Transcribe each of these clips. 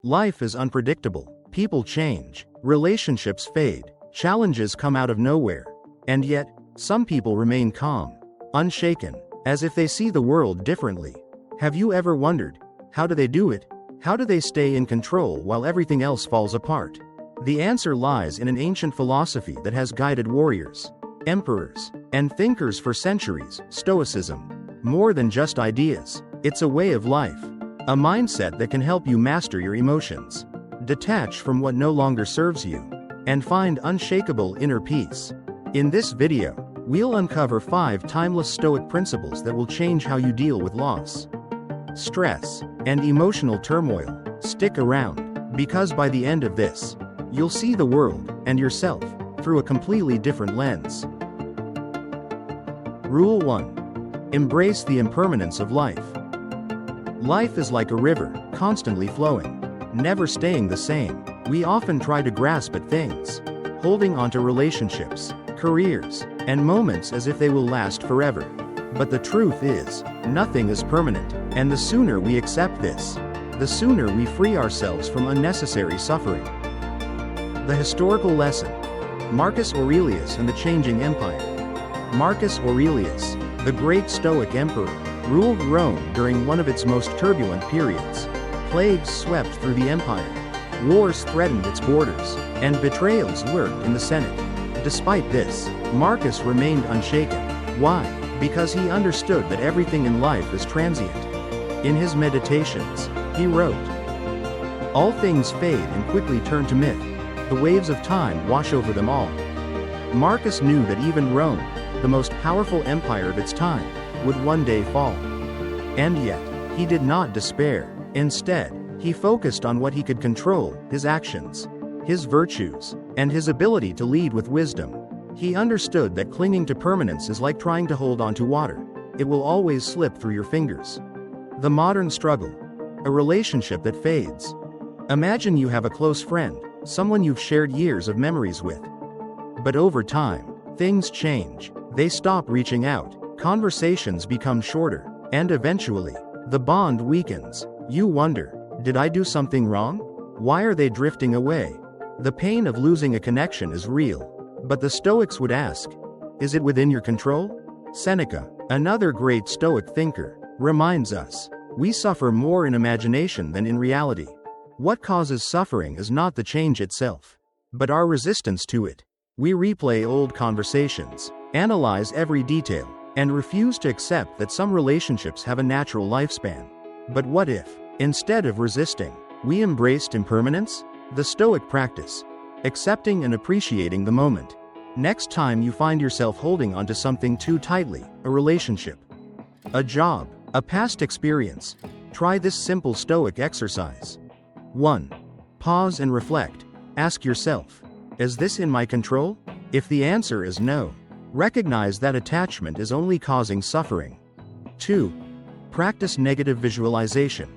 Life is unpredictable, people change, relationships fade, challenges come out of nowhere. And yet, some people remain calm, unshaken, as if they see the world differently. Have you ever wondered, how do they do it? How do they stay in control while everything else falls apart? The answer lies in an ancient philosophy that has guided warriors, emperors, and thinkers for centuries: Stoicism. More than just ideas, it's a way of life, a mindset that can help you master your emotions, detach from what no longer serves you, and find unshakable inner peace. In this video, we'll uncover 5 timeless Stoic principles that will change how you deal with loss, stress, and emotional turmoil. Stick around, because by the end of this, you'll see the world, and yourself, through a completely different lens. Rule 1. Embrace the impermanence of life. Life is like a river, constantly flowing, never staying the same. We often try to grasp at things, holding onto relationships, careers, and moments as if they will last forever. But the truth is, nothing is permanent, and the sooner we accept this, the sooner we free ourselves from unnecessary suffering. The historical lesson: Marcus Aurelius and the changing empire. Marcus Aurelius, the great Stoic emperor, ruled Rome during one of its most turbulent periods. Plagues swept through the empire, wars threatened its borders, and betrayals lurked in the Senate. Despite this, Marcus remained unshaken. Why? Because he understood that everything in life is transient. In his meditations, he wrote, "All things fade and quickly turn to myth. The waves of time wash over them all." Marcus knew that even Rome, the most powerful empire of its time, would one day fall. And yet, he did not despair. Instead, he focused on what he could control: his actions, his virtues, and his ability to lead with wisdom. He understood that clinging to permanence is like trying to hold on to water. It will always slip through your fingers. The modern struggle: a relationship that fades. Imagine you have a close friend, someone you've shared years of memories with. But over time, things change. They stop reaching out, conversations become shorter, and eventually, the bond weakens. You wonder, did I do something wrong? Why are they drifting away? The pain of losing a connection is real. But the Stoics would ask, is it within your control? Seneca, another great Stoic thinker, reminds us, we suffer more in imagination than in reality. What causes suffering is not the change itself, but our resistance to it. We replay old conversations, analyze every detail, and refuse to accept that some relationships have a natural lifespan. But what if, instead of resisting, we embraced impermanence? The Stoic practice: accepting and appreciating the moment. Next time you find yourself holding onto something too tightly, a relationship, a job, a past experience, try this simple Stoic exercise. 1. Pause and reflect. Ask yourself, is this in my control? If the answer is no, recognize that attachment is only causing suffering. 2. Practice negative visualization.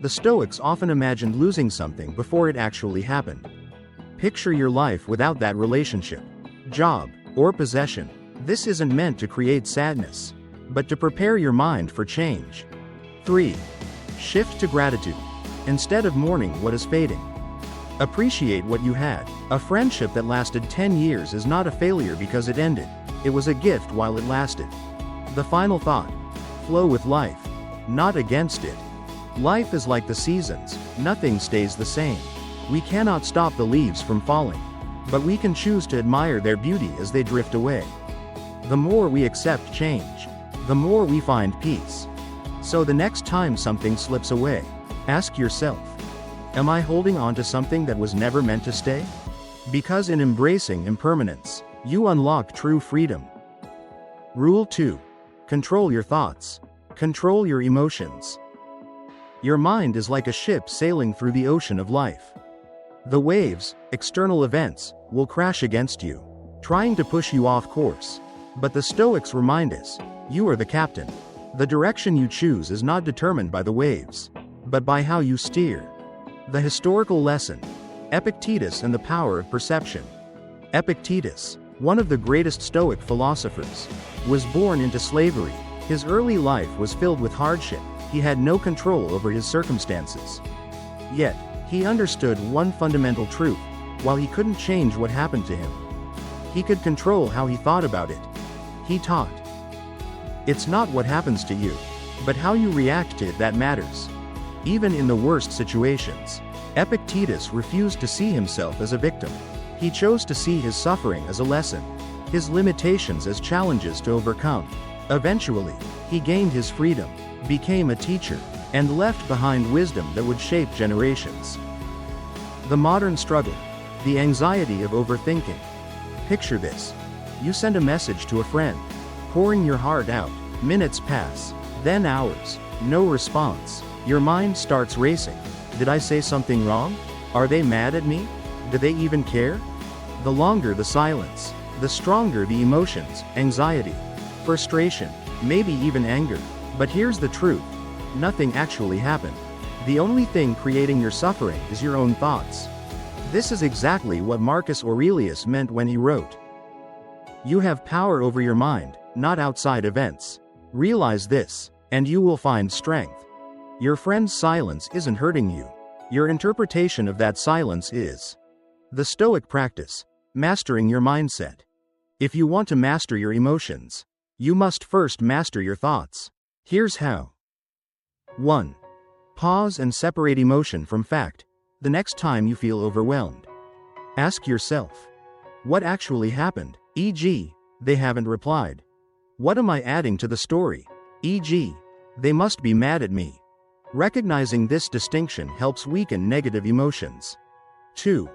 The Stoics often imagined losing something before it actually happened. Picture your life without that relationship, job, or possession. This isn't meant to create sadness, but to prepare your mind for change. 3. Shift to gratitude. Instead of mourning what is fading, appreciate what you had. A friendship that lasted 10 years is not a failure because it ended. It was a gift while it lasted. The final thought: flow with life, not against it. Life is like the seasons, nothing stays the same. We cannot stop the leaves from falling, but we can choose to admire their beauty as they drift away. The more we accept change, the more we find peace. So the next time something slips away, ask yourself, am I holding on to something that was never meant to stay? Because in embracing impermanence, you unlock true freedom. Rule 2. Control your thoughts. Control your emotions. Your mind is like a ship sailing through the ocean of life. The waves, external events, will crash against you, trying to push you off course. But the Stoics remind us, you are the captain. The direction you choose is not determined by the waves, but by how you steer. The historical lesson: Epictetus and the power of perception. Epictetus, one of the greatest Stoic philosophers, was born into slavery. His early life was filled with hardship. He had no control over his circumstances. Yet, He understood one fundamental truth: while he couldn't change what happened to him, he could control how he thought about it. He taught, "It's not what happens to you, but how you react to it that matters." Even in the worst situations, Epictetus refused to see himself as a victim. He chose to see his suffering as a lesson, his limitations as challenges to overcome. Eventually, he gained his freedom, became a teacher, and left behind wisdom that would shape generations. The modern struggle, the anxiety of overthinking. Picture this. You send a message to a friend, pouring your heart out. Minutes pass, then hours, no response. Your mind starts racing. Did I say something wrong? Are they mad at me? Do they even care? The longer the silence, the stronger the emotions: anxiety, frustration, maybe even anger. But here's the truth: nothing actually happened. The only thing creating your suffering is your own thoughts. This is exactly what Marcus Aurelius meant when he wrote, "You have power over your mind, not outside events. Realize this, and you will find strength." Your friend's silence isn't hurting you. Your interpretation of that silence is. The Stoic practice: mastering your mindset. If you want to master your emotions, you must first master your thoughts. Here's how. 1. Pause and separate emotion from fact. The next time you feel overwhelmed, ask yourself, what actually happened? E.g., they haven't replied. What am I adding to the story? E.g., they must be mad at me. Recognizing this distinction helps weaken negative emotions. 2.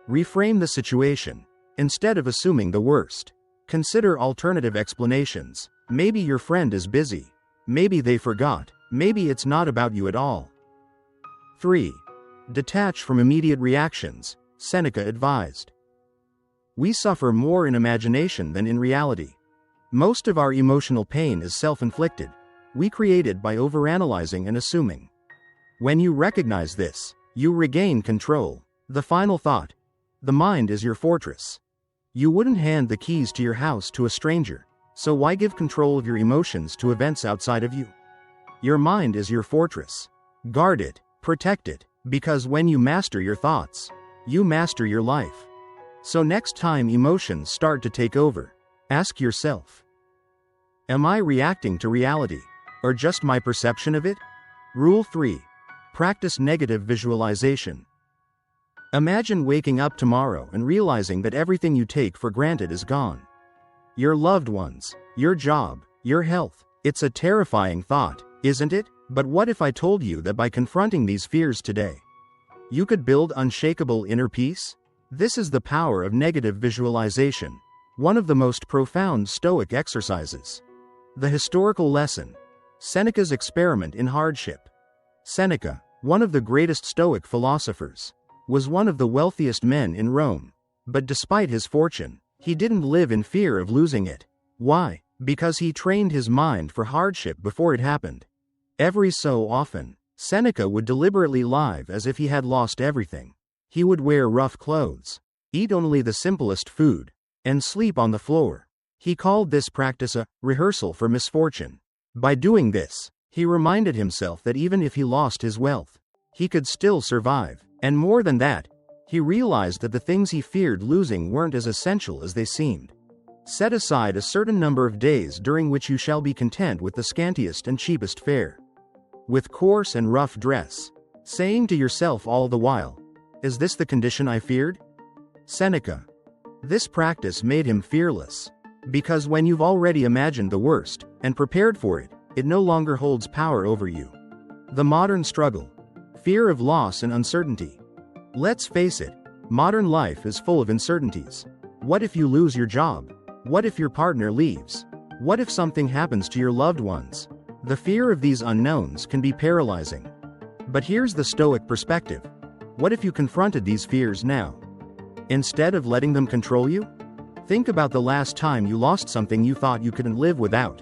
Reframe the situation. Instead of assuming the worst, consider alternative explanations. Maybe your friend is busy. Maybe they forgot. Maybe it's not about you at all. 3. Detach from immediate reactions. Seneca advised. We suffer more in imagination than in reality. Most of our emotional pain is self-inflicted. We create it by overanalyzing and assuming. When you recognize this, you regain control. The final thought: the mind is your fortress. You wouldn't hand the keys to your house to a stranger, so why give control of your emotions to events outside of you? Your mind is your fortress. Guard it, protect it, because when you master your thoughts, you master your life. So next time emotions start to take over, ask yourself, am I reacting to reality, or just my perception of it? Rule 3. Practice negative visualization. Imagine waking up tomorrow and realizing that everything you take for granted is gone. Your loved ones, your job, your health. It's a terrifying thought, isn't it? But what if I told you that by confronting these fears today, you could build unshakable inner peace? This is the power of negative visualization, one of the most profound Stoic exercises. The historical lesson: Seneca's experiment in hardship. Seneca, one of the greatest Stoic philosophers, was one of the wealthiest men in Rome. But despite his fortune, he didn't live in fear of losing it. Why? Because he trained his mind for hardship before it happened. Every so often, Seneca would deliberately lie as if he had lost everything. He would wear rough clothes, eat only the simplest food, and sleep on the floor. He called this practice a rehearsal for misfortune. By doing this, he reminded himself that even if he lost his wealth, he could still survive. And more than that, he realized that the things he feared losing weren't as essential as they seemed. Set aside a certain number of days during which you shall be content with the scantiest and cheapest fare, with coarse and rough dress, saying to yourself all the while, is this the condition I feared? Seneca. This practice made him fearless. Because when you've already imagined the worst, and prepared for it, it no longer holds power over you. The modern struggle. Fear of loss and uncertainty. Let's face it, modern life is full of uncertainties. What if you lose your job? What if your partner leaves? What if something happens to your loved ones? The fear of these unknowns can be paralyzing. But here's the Stoic perspective. What if you confronted these fears now, instead of letting them control you? Think about the last time you lost something you thought you couldn't live without.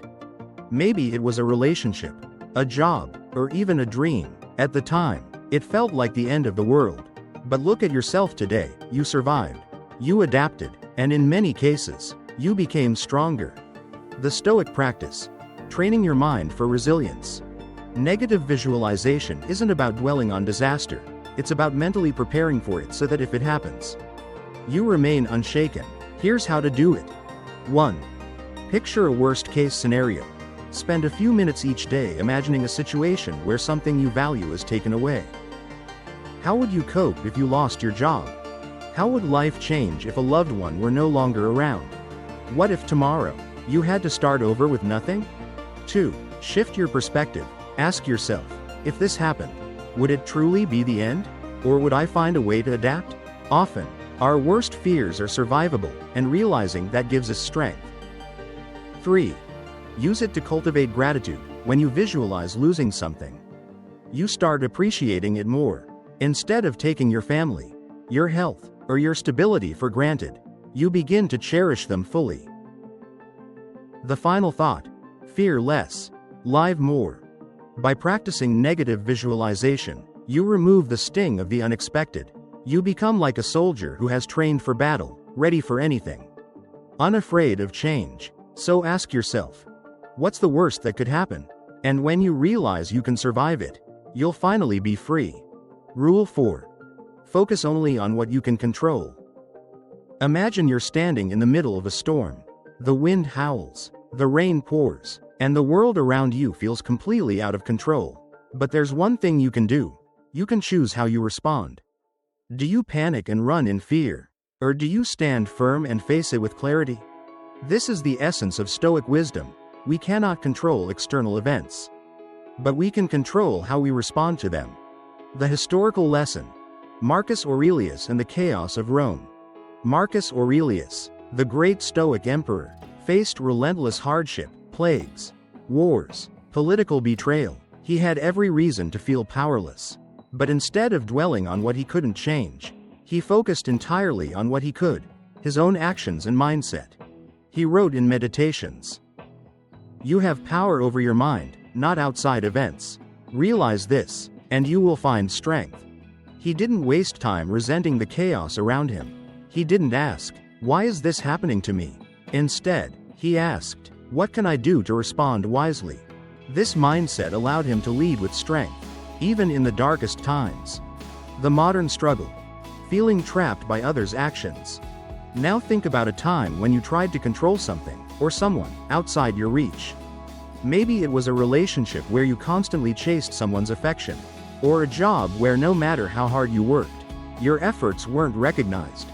Maybe it was a relationship, a job, or even a dream. At the time, it felt like the end of the world. But look at yourself today. You survived. You adapted. And in many cases, you became stronger. The Stoic practice. Training your mind for resilience. Negative visualization isn't about dwelling on disaster. It's about mentally preparing for it so that if it happens, you remain unshaken. Here's how to do it. 1. Picture a worst-case scenario. Spend a few minutes each day imagining a situation where something you value is taken away. How would you cope if you lost your job? How would life change if a loved one were no longer around? What if tomorrow, you had to start over with nothing? 2. Shift your perspective. Ask yourself, if this happened, would it truly be the end? Or would I find a way to adapt? Often, our worst fears are survivable, and realizing that gives us strength. 3. Use it to cultivate gratitude. When you visualize losing something, you start appreciating it more. Instead of taking your family, your health, or your stability for granted, you begin to cherish them fully. The final thought: fear less, live more. By practicing negative visualization, you remove the sting of the unexpected. You become like a soldier who has trained for battle, ready for anything, unafraid of change. So ask yourself, what's the worst that could happen? And when you realize you can survive it, you'll finally be free. Rule 4. Focus only on what you can control. Imagine you're standing in the middle of a storm. The wind howls, the rain pours, and the world around you feels completely out of control. But there's one thing you can do. You can choose how you respond. Do you panic and run in fear? Or do you stand firm and face it with clarity? This is the essence of Stoic wisdom. We cannot control external events, but we can control how we respond to them. The historical lesson: Marcus Aurelius and the chaos of Rome. Marcus Aurelius, the great Stoic emperor, faced relentless hardship, plagues, wars, political betrayal. He had every reason to feel powerless. But instead of dwelling on what he couldn't change, he focused entirely on what he could: his own actions and mindset. He wrote in Meditations, "You have power over your mind, not outside events. Realize this, and you will find strength." He didn't waste time resenting the chaos around him. He didn't ask, "Why is this happening to me?" Instead, he asked, "What can I do to respond wisely?" This mindset allowed him to lead with strength, even in the darkest times. The modern struggle: feeling trapped by others' actions. Now think about a time when you tried to control something, or someone, outside your reach. Maybe it was a relationship where you constantly chased someone's affection, or a job where no matter how hard you worked, your efforts weren't recognized.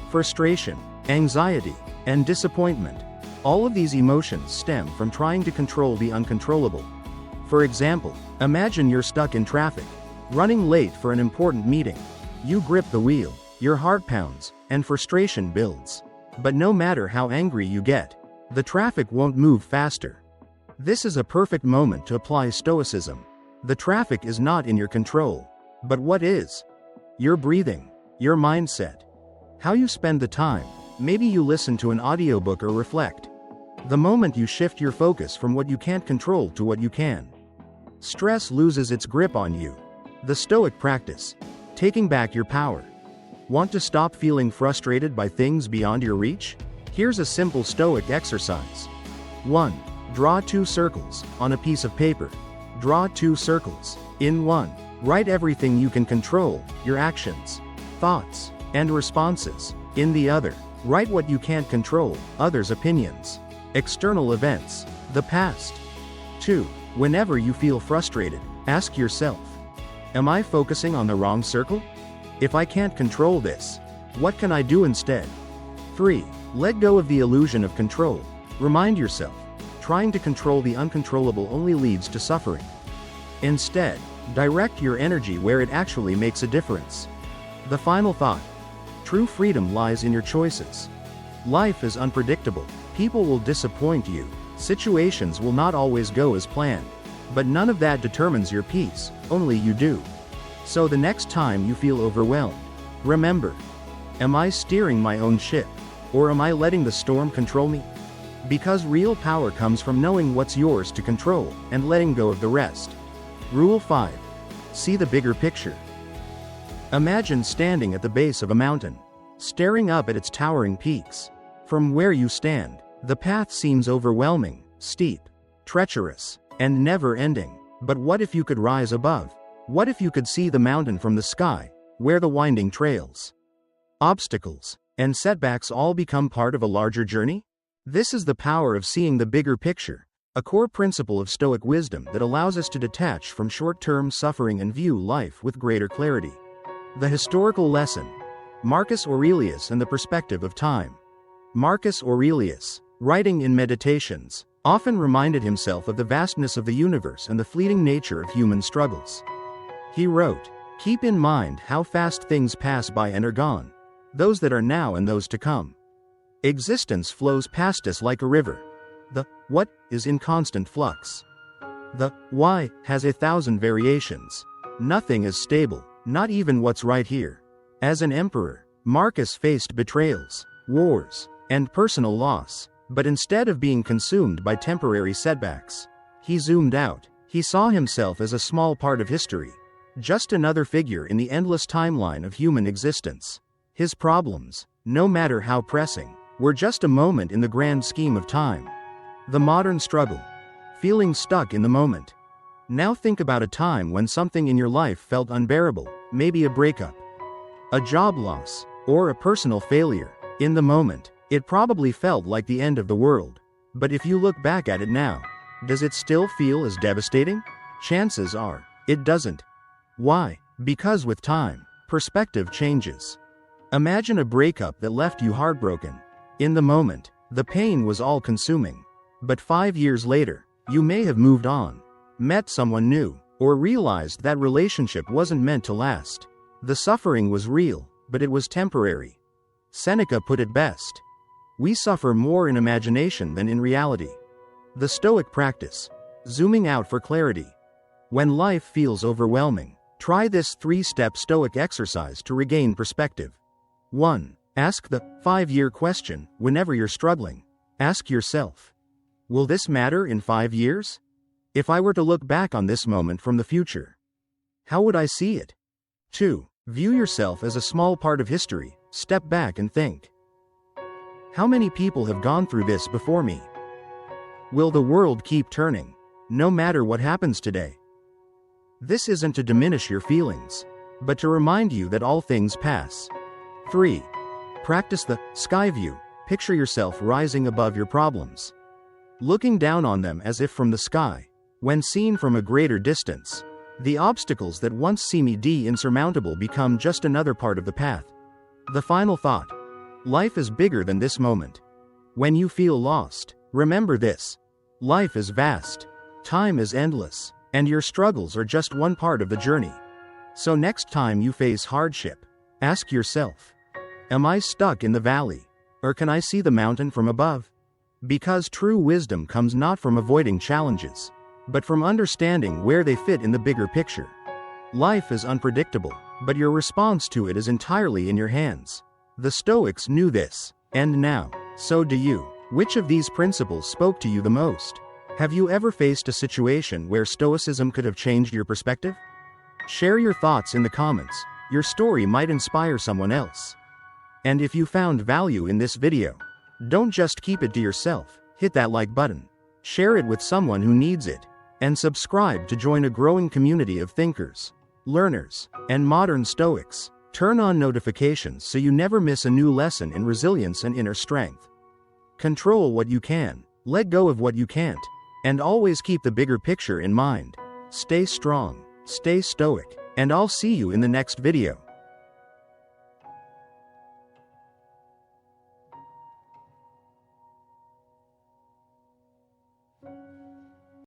Frustration, anxiety, and disappointment. All of these emotions stem from trying to control the uncontrollable. For example, imagine you're stuck in traffic, running late for an important meeting. You grip the wheel, your heart pounds, and frustration builds. But no matter how angry you get, the traffic won't move faster. This is a perfect moment to apply Stoicism. The traffic is not in your control. But what is? Your breathing, your mindset, how you spend the time. Maybe you listen to an audiobook or reflect. The moment you shift your focus from what you can't control to what you can, stress loses its grip on you. The Stoic practice: taking back your power. Want to stop feeling frustrated by things beyond your reach? Here's a simple Stoic exercise. 1. Draw 2 circles on a piece of paper. Draw 2 circles. In one, write everything you can control: your actions, thoughts, and responses. In the other, write what you can't control: others' opinions, external events, the past. 2. Whenever you feel frustrated, ask yourself, am I focusing on the wrong circle? If I can't control this, what can I do instead? 3. Let go of the illusion of control. Remind yourself, trying to control the uncontrollable only leads to suffering. Instead, direct your energy where it actually makes a difference. The final thought: true freedom lies in your choices. Life is unpredictable. People will disappoint you. Situations will not always go as planned. But none of that determines your peace, only you do. So the next time you feel overwhelmed, remember, am I steering my own ship? Or am I letting the storm control me? Because real power comes from knowing what's yours to control, and letting go of the rest. Rule 5. See the bigger picture. Imagine standing at the base of a mountain, staring up at its towering peaks. From where you stand, the path seems overwhelming, steep, treacherous, and never-ending. But what if you could rise above? What if you could see the mountain from the sky, where the winding trails, obstacles, and setbacks all become part of a larger journey? This is the power of seeing the bigger picture, a core principle of Stoic wisdom that allows us to detach from short-term suffering and view life with greater clarity. The historical lesson: Marcus Aurelius and the perspective of time. Marcus Aurelius, writing in Meditations, often reminded himself of the vastness of the universe and the fleeting nature of human struggles. He wrote, "Keep in mind how fast things pass by and are gone, those that are now and those to come. Existence flows past us like a river. The what is in constant flux. The why has 1,000 variations. Nothing is stable, not even what's right here." As an emperor, Marcus faced betrayals, wars, and personal loss, but instead of being consumed by temporary setbacks, he zoomed out. He saw himself as a small part of history, just another figure in the endless timeline of human existence. His problems, no matter how pressing, were just a moment in the grand scheme of time. The modern struggle: feeling stuck in the moment. Now think about a time when something in your life felt unbearable, maybe a breakup, a job loss, or a personal failure. In the moment, it probably felt like the end of the world. But if you look back at it now, does it still feel as devastating? Chances are, it doesn't. Why? Because with time, perspective changes. Imagine a breakup that left you heartbroken. In the moment, the pain was all-consuming. But 5 years later, you may have moved on, met someone new, or realized that relationship wasn't meant to last. The suffering was real, but it was temporary. Seneca put it best: "We suffer more in imagination than in reality." The Stoic practice: zooming out for clarity. When life feels overwhelming, try this 3-step Stoic exercise to regain perspective. 1. Ask the 5-year question whenever you're struggling. Ask yourself, will this matter in 5 years? If I were to look back on this moment from the future, how would I see it? 2. View yourself as a small part of history. Step back and think, how many people have gone through this before me? Will the world keep turning, no matter what happens today? This isn't to diminish your feelings, but to remind you that all things pass. 3. Practice the sky view. Picture yourself rising above your problems, looking down on them as if from the sky. When seen from a greater distance, the obstacles that once seemed insurmountable become just another part of the path. The final thought: life is bigger than this moment. When you feel lost, remember this: life is vast, time is endless, and your struggles are just one part of the journey. So next time you face hardship, ask yourself, am I stuck in the valley, or can I see the mountain from above? Because true wisdom comes not from avoiding challenges, but from understanding where they fit in the bigger picture. Life is unpredictable, but your response to it is entirely in your hands. The Stoics knew this, and now, so do you. Which of these principles spoke to you the most? Have you ever faced a situation where Stoicism could have changed your perspective? Share your thoughts in the comments. Your story might inspire someone else. And if you found value in this video, don't just keep it to yourself. Hit that like button, share it with someone who needs it, and subscribe to join a growing community of thinkers, learners, and modern Stoics. Turn on notifications so you never miss a new lesson in resilience and inner strength. Control what you can, let go of what you can't, and always keep the bigger picture in mind. Stay strong, stay stoic, and I'll see you in the next video.